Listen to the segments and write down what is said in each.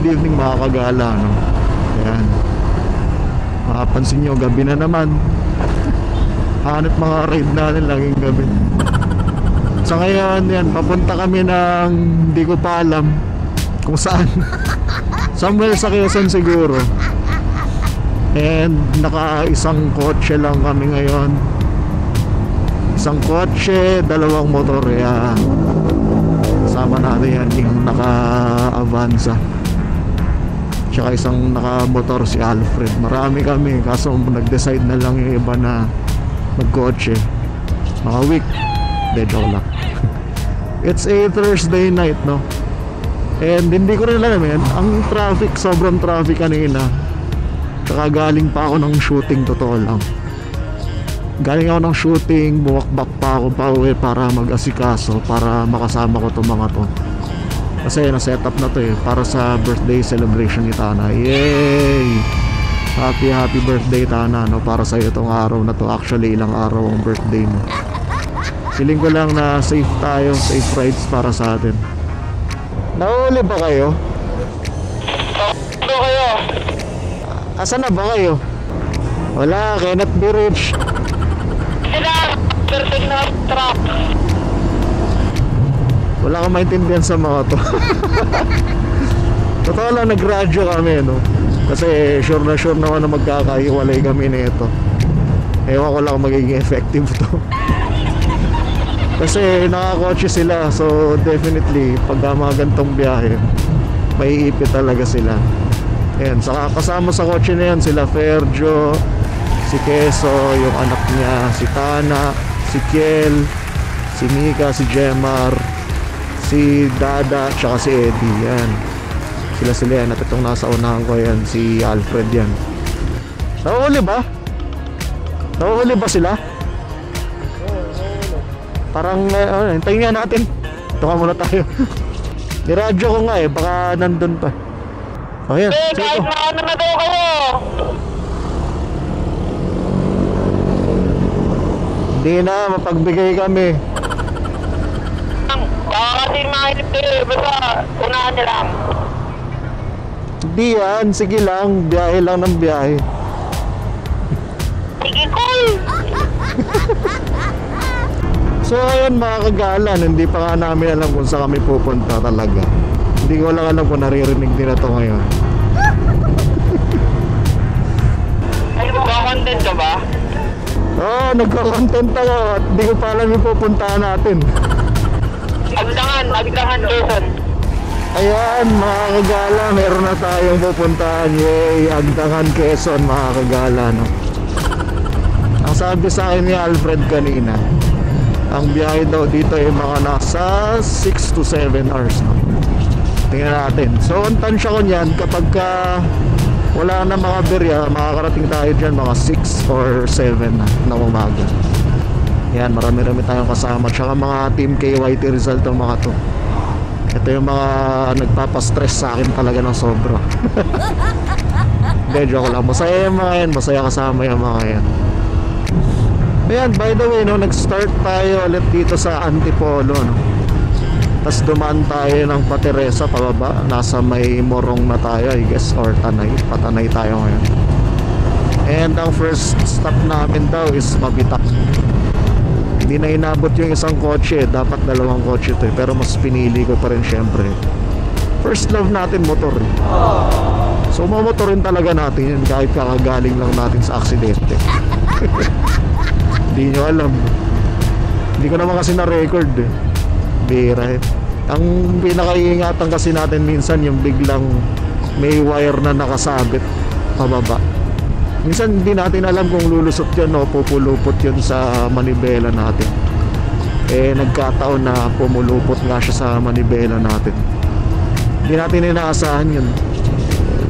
evening mga kagala, no? Ayan, makapansin nyo, gabi na naman. Hanap mga ride natin laging gabi. Sa ngayon, yan, papunta kami ng hindi ko pa alam kung saan. Somewhere sa Quezon siguro. And naka-isang kotse lang kami ngayon. Isang kotse, dalawang motor. Yan, sama natin yan, yung naka-Avanza. Tsaka isang naka-motor si Alfred. Marami kami, kaso nag-decide na lang yung iba na magkotse. Maka-week. De, joke lang. It's a Thursday night, no? And hindi ko rin alam yan, ang traffic, sobrang traffic kanina. Tsaka galing pa ako ng shooting, totoo lang. Galing ako ng shooting, bumakbak pa ako pa uwi para mag-asikaso, para makasama ko itong mga to. Kasi na-set up na to eh, para sa birthday celebration ni Tana. Yay! Happy birthday Tana, no? Para sa iyo itong araw na to. Actually, ilang araw ang birthday mo. Feeling ko lang na safe tayo, safe rides para sa atin. Nahuli ba kayo? Ano kayo? Asan na ba kayo? Wala, cannot be reached. Sila, perfect na truck. Wala kang maintindihan sa mga to. Totoo lang, nag-radyo kami, no? Kasi sure naman na magkakahiwalay kami nito. Ewan ko lang kung magiging effective to. Kasi nakakotse sila, so definitely pag mga gantong biyahe may ipit talaga sila. Ayan, saka kasama sa kotse na yan sila Ferjo, si Keso, yung anak niya, si Tana, si Kiel, si Mika, si Jemar, si Dada, tsaka si Eddie. Yan, sila yan. At itong nasa unahan ko yan, si Alfred yan. Nahuhuli ba? Nahuhuli ba sila? Parang, hintayin nga natin. Ito ka muna tayo. Niradyo ko nga eh, baka nandun pa. O yan, Kahit na daw kayo. Hindi na, mapagbigay kami. Kasi makilip kayo, basta unahan niya lang. Hindi yan, sige lang, biyahe lang ng biyahe. Sige, cool! So ayun mga kagalan, hindi pa nga namin alam kung saan kami pupunta talaga. Hindi ko lang alam kung naririnig din na to ngayon. Ay, magka-content ka ba? Oo, nagka-content ako at hindi ko pa alam yung pupuntahan natin. Agdangan, Quezon. Ayan mga kagala, meron na tayong pupuntahan. Yay, Agdangan, Quezon mga kagala, no? Ang sabi sa akin ni Alfred kanina, ang biyahe daw dito ay mga nasa 6 to 7 hours, no? Tingnan natin. So ang tansya ko niyan, kapag wala na mga berya, makakarating tayo dyan mga 6 or 7 na umaga. Yan, marami-rami tayong kasama. Tsaka mga team KYT result ang mga to. Ito yung mga nagpapastress sa akin talaga ng sobra. Hindi, joke lang. Masaya yung mga yan, masaya kasama yung mga yan. Ayan, by the way, no, nag-start tayo ulit dito sa Antipolo, no? Tapos dumaan tayo ng Pateresa pababa. Nasa may Morong na tayo, I guess, or Tanay. Patanay tayo ngayon. And ang first stop namin daw is Mabitak. Hindi na inabot yung isang kotse, dapat dalawang kotse to eh. Pero mas pinili ko pa rin syempre. First love natin motor eh. So mamotorin talaga natin yun kahit kakagaling lang natin sa aksidente. Hindi nyo alam. Hindi ko naman kasi na-record eh. Bira eh. Ang pinakaiingatan kasi natin minsan yung biglang may wire na nakasabit pababa. Minsan hindi natin alam kung lulusot yun o pupulupot yun sa manibela natin. Eh nagkataon na pumulupot nga siya sa manibela natin. Hindi natin inaasahan yun.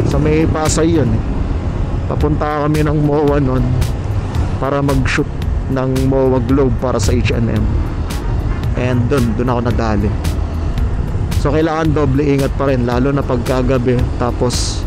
Sa may Pasay yun eh. Papunta kami ng MOA nun para mag-shoot ng MOA Globe para sa H&M. And dun ako nadali. So kailangan doble ingat pa rin, lalo na pagkagabi. Tapos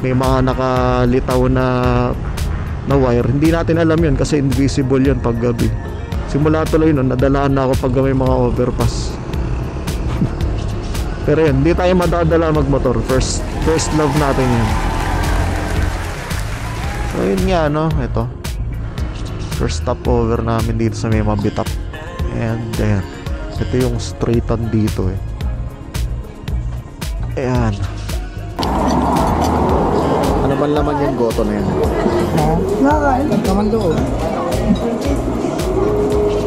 may mga nakalitaw na wire. Hindi natin alam yun kasi invisible yun paggabi. Simula tuloy nun, nadalaan na ako pag may mga overpass. Pero yun, hindi tayo madadala magmotor. First love natin yun. So yun nga, no, ito first stopover namin dito sa may Mabitap. And ayan, ito yung straightan dito eh. Ayan. Ano ba laman yung goto na yan? Nakakain. Naman doon.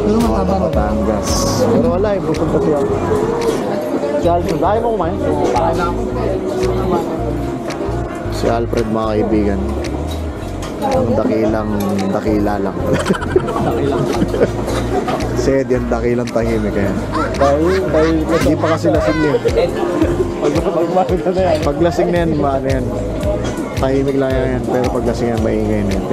Pero mataba na. Batangas. Pero wala eh, busog kasi ako. Si Alfred, kaya mo kumain? Kakain na ako. Si Alfred, mga kaibigan. Ang dakila lang. Si Ed yan, dakilang tahimik kaya. Hindi pa kasi lasing yun. Pag lasing na yan, maano yan. Tahimik lang yan, pero pag lasing yan, maingay na yan.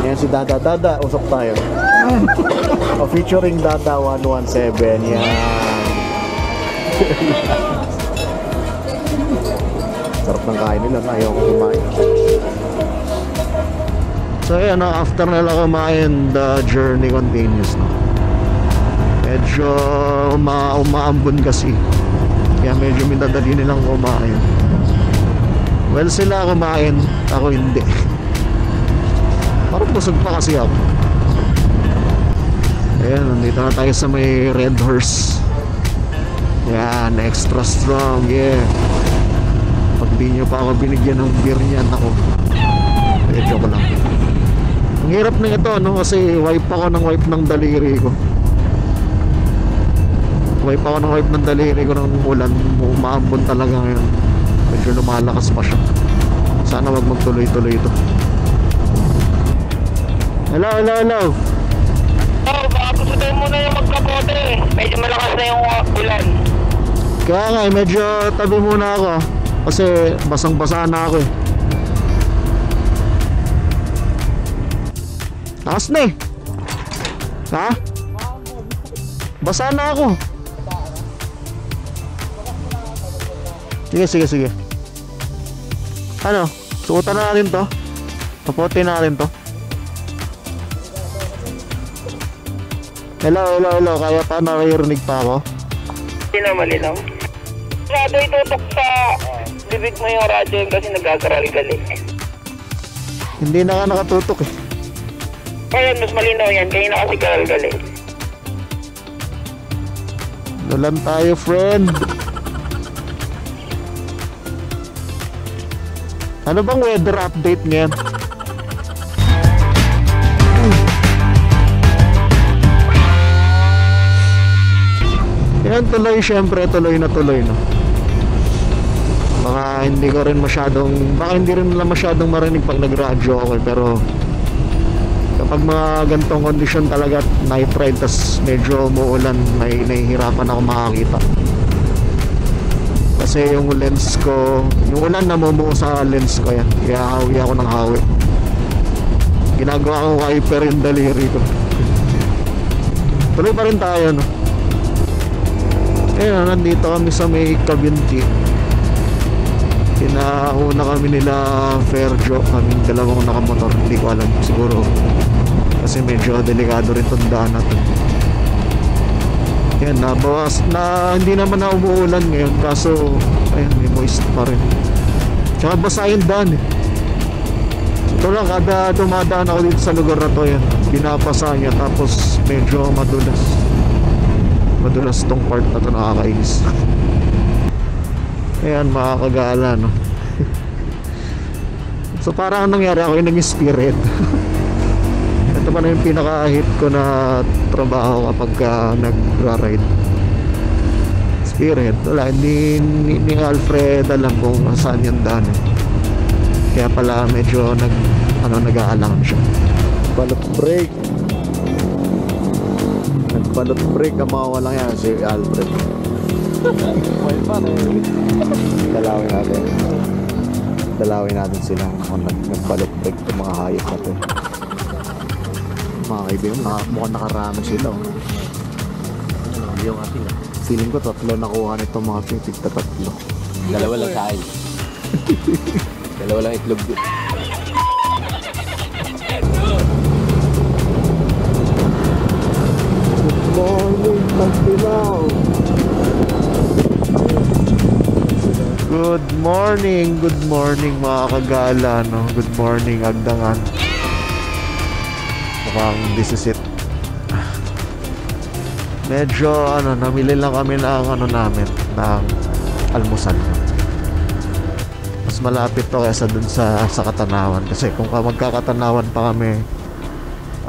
Yan si Dada. Dada, usap tayo. Featuring Dada 117. Yan. Sarap ng kain nila, ayaw ko kumain. So ayan, after nila kumain, the journey continues na. Medyo umaambon kasi, kaya medyo minadali nilang kumain. Well, sila kumain, ako hindi. Parang busog pa kasi ako. Ayan, nandito na tayo sa may Red Horse. Yan, extra strong, yeah. Pag di nyo pa ako binigyan ng beer niyan, ako joke lang. Ang hirap na ito, no? Kasi wipe ako ng daliri ko. Wipe ako ng daliri ko ng ulan. Umaambon talaga ngayon. Medyo lumalakas pa siya. Sana wag magtuloy-tuloy ito. Hello. Oh, baka gusto tayo muna yung magkapote. Medyo malakas na yung ulan. Kaya nga, medyo tabi muna ako. Kasi basang-basa na ako eh. Taas na eh. Ha? Basa na ako. Sige. Ano? Suotan na natin to. Tapotin na natin to. Hello. Kaya pa naririnig pa ako? Hindi na malinaw. Masyado itutok sa bibig mo yung radyo yun kasi nagagaral-gali. Hindi na ka nakatutok eh. Ayan, mas malinaw yan. Kaya na kasi garal-gali. Dolan tayo, friend. Ano bang weather update ngayon? Yan, tuloy, syempre, tuloy na no. Baka hindi rin nila masyadong marinig pag nag-radyo ako, pero kapag mga gantong kondisyon talaga at night ride tas medyo umuulan, nahihirapan ako makakita. Kasi yung lens ko, yung ulan namumuo sa lens ko yan, kaya hawi ako ng hawi. Ginagawa ko hyper yung daliri ko. Tuloy pa rin tayo, no? Ayun, nandito kami sa may Kabinti. Kinauna kami nila Ferjo, kaming dalawang nakamotor. Hindi ko alam, siguro kasi medyo delikado rin itong daan natin. Yan, nabawas na, hindi naman na umuulan ngayon, kaso ayun, may moist pa rin. Tsaka basa yung daan eh. Ito lang, kada dumadaan ako dito sa lugar na to, yan, binabasa niya, tapos medyo madulas tong part na to, nakakainis. Ayan, makakagala, no? So parang nangyari, ako yung naging spirit. Ito pa na yung pinaka-hit ko na trabaho kapag nagra-ride. Spirit, wala, ni Alfred alam kung saan yung daan eh. Kaya pala medyo nag-aalangan siya. Balot break. Nagbalot break, ang mawala lang yan si Alfred. Dalawin natin sila kung nagbalot break itong mga hayop natin. Mga kaibigan, mukhang nakarami sila. Yung ating Feeling ko tatlo nakuha nito mga pimpig na tatlo. dalawa lang sa akin. Dalawa lang itlog din. Good morning. good morning mga kagala, no? Good morning, Agdangan. Mukhang this is it. Medyo, namili lang kami ng, namin, ng almusal. Mas malapit to kaysa dun sa Katanawan. Kasi kung magkakatanawan pa kami,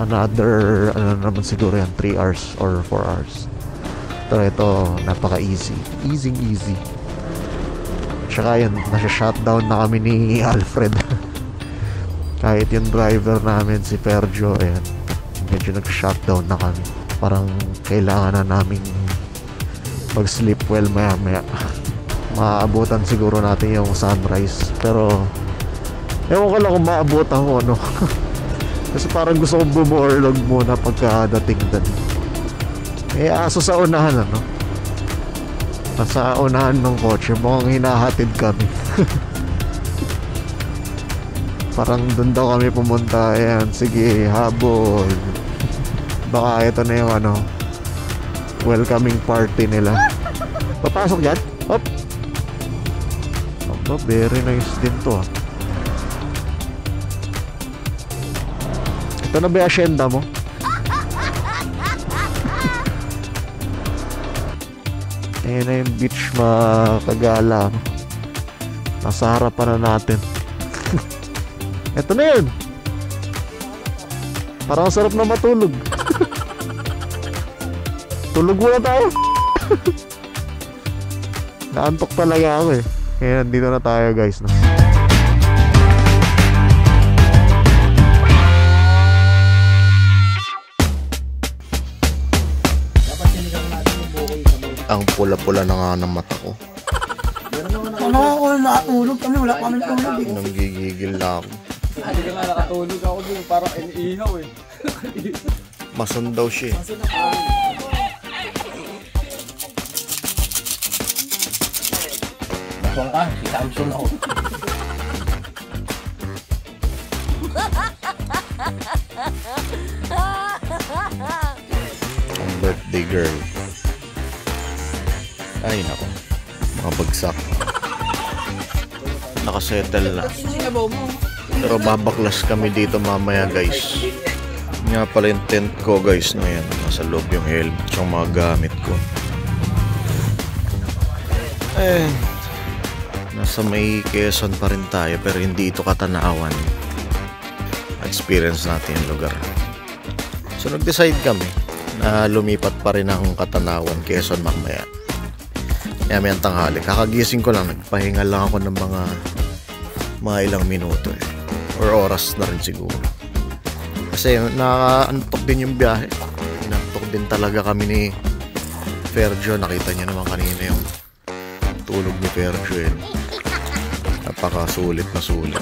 another, naman siguro yan, 3 hours or 4 hours. Pero ito, napaka-easy. Easy. Tsaka yun, nasa-shutdown na kami ni Alfred. Kahit yung driver namin, si Perjo, ayan, medyo nag-shutdown na kami. Parang kailangan na naming mag-sleep well maya-maya. Maabutan siguro natin yung sunrise. Pero, ewan ko lang kung maabutan ko, Kasi parang gusto kong bumorlog muna pagkadating doon. Eh, aso sa unahan, Nasa unahan ng kotse, mukhang hinahatid kami. Parang doon daw kami pumunta. Ayan, sige, habol. Baka ito na yung welcoming party nila. Papasok dyan? Hop. Aba, very nice din to, Ito na ba yung asyenda mo? Ayan na yung beach, mga kagala. Nasa harapan na natin. Ito na yun. Parang sarap na matulog. Tulog muna tayo. Naantok talaga ako eh. Kaya nandito na tayo, guys. Ang pula-pula na nga ng mata ko. Ano ako nakatulog kami, wala kami tulog eh. Nanggigigil na ako. Hindi ka nga nakatulog ako din, parang iniihaw eh. Mason daw siya. Masong ka, si Samson ako. Ang birthday girl. Ay nako, mga bagsak. Nakasettle na. Pero babaklas kami dito mamaya, guys. Nga pala yung tent ko, guys, na yan. Nasa loob yung helmet yung mga gamit ko. Eh, nasa may Quezon pa rin tayo, pero hindi ito Katanawan. Experience natin yung lugar. So nag-decide kami na lumipat pa rin ang Katanawan, Quezon mamaya. Kaya may tanghali. Kakagising ko lang, nagpahinga lang ako ng mga ilang minuto eh. Or oras na rin siguro. Kasi nakaantok din yung biyahe. Inantok din talaga kami ni Ferjo. Nakita niyo naman kanina yung tulog ni Ferjo eh. Napakasulit na sulit.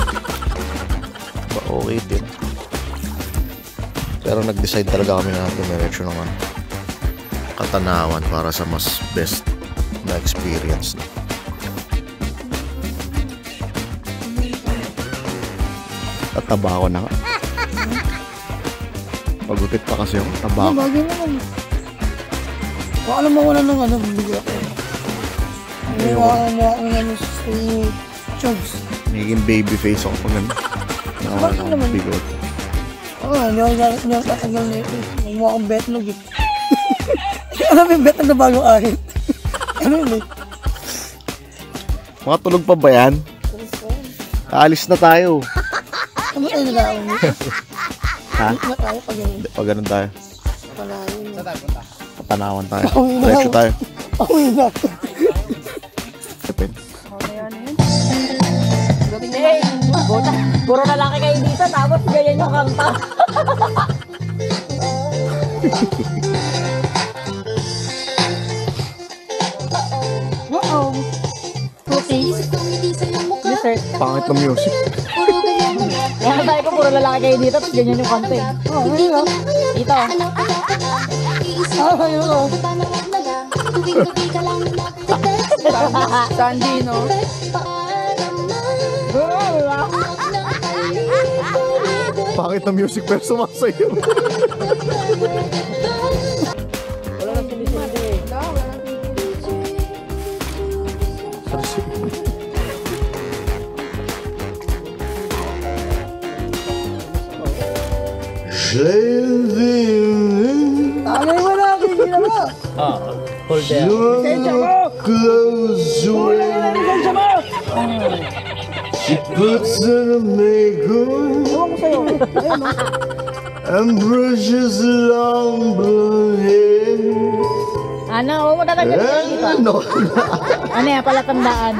Okay din. Pero nag-decide talaga kami na dumiretso ng Katanawan para sa mas best na experience na. Tataba ako na nga. Pagupit pa kasi ako. Taba ako. Bagay naman. Kung alam mo wala nang bibigay ako. May mga si Chubbs. Naging baby face ako pag Bakit naman? bigot. Oo, hindi ako tatagal na ito. Mukha akong betlog eh. Alam mo yung betlog na bagong ahit? Ano yun eh? Mga tulog pa ba yan? Aalis na tayo. Ano tayo nag-aawang nito? Ha? Ano tayo pag ganun? Pag ganun tayo. Palahin. Katanawan tayo. Pauwi na Diretso ako. tayo. Pauwi na ako. Kapin. Puro lalaki kayo dito, tapos ganyan yung kanta. Wow. Okay. Mister, Pangit ng music. kaya tayo ko puro lalaki kayo dito, tapos ganyan yung kanta eh. Oh, ayun o. Dito. Ayun o. Sandy, no? Pangit ng music pero sumasayo. Wala nang sinisindi eh. Tagay mo na, hindi na mo. Hold there. Lisensya mo! Close Wala ka na lisensya mo! She puts on a makeup Ewan ko sa'yo. Ayun, no? and brushes long blonde hair. Ano, huwag mo tatagyan dito. No. Ano yan, palatandaan.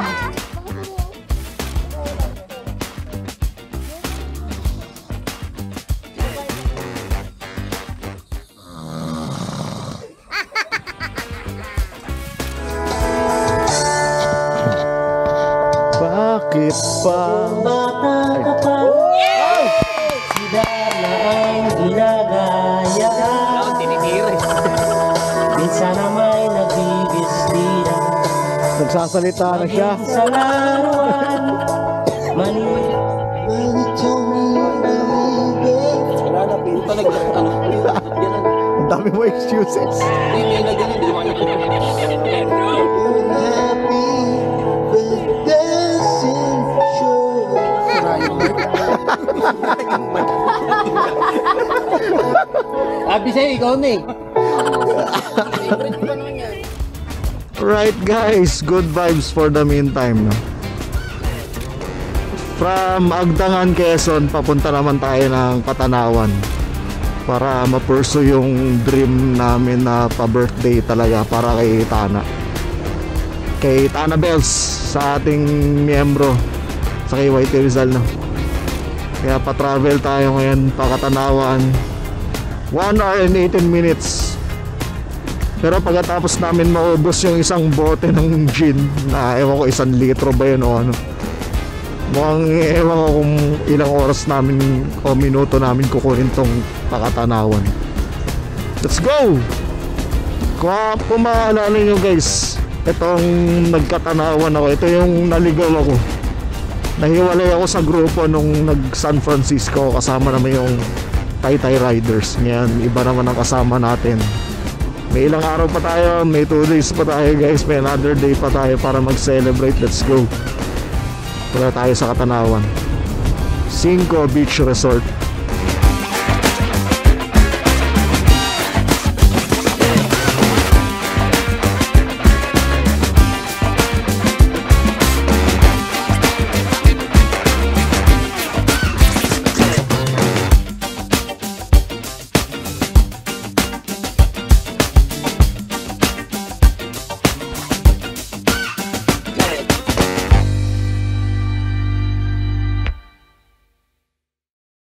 Bakit pa? Minsan na may nagbibistira Nagsasalita na siya. sa laruan. Mali. Ang dami mo excuses. Sabi sa'yo, ikaw na eh. Right guys, good vibes for the meantime, no? From Agdangan, Quezon, papunta naman tayo ng Patanawan para ma-pursue yung dream namin na pa-birthday talaga para kay Tana. Kay Tana Bells, sa ating miyembro sa kay White Rizal, no? Kaya pa-travel tayo ngayon pa Katanawan. 1 hour and 18 minutes. Pero pagkatapos namin maubos yung isang bote ng gin na ewan ko 1 litro ba yun o ano, mukhang ewan ko kung ilang oras namin o minuto namin kukunin tong Pakatanawan. Let's go! Kung maalala nyo guys, itong nagkatanawan ako, ito yung naligaw ako. Nahiwalay ako sa grupo nung nag San Francisco, kasama naman yung Taytay Riders. Ngayon iba naman ang kasama natin. May ilang araw pa tayo, may 2 days pa tayo guys, may another day pa tayo para mag-celebrate. Let's go. Wala tayo sa Katanawan, 5 Beach Resort.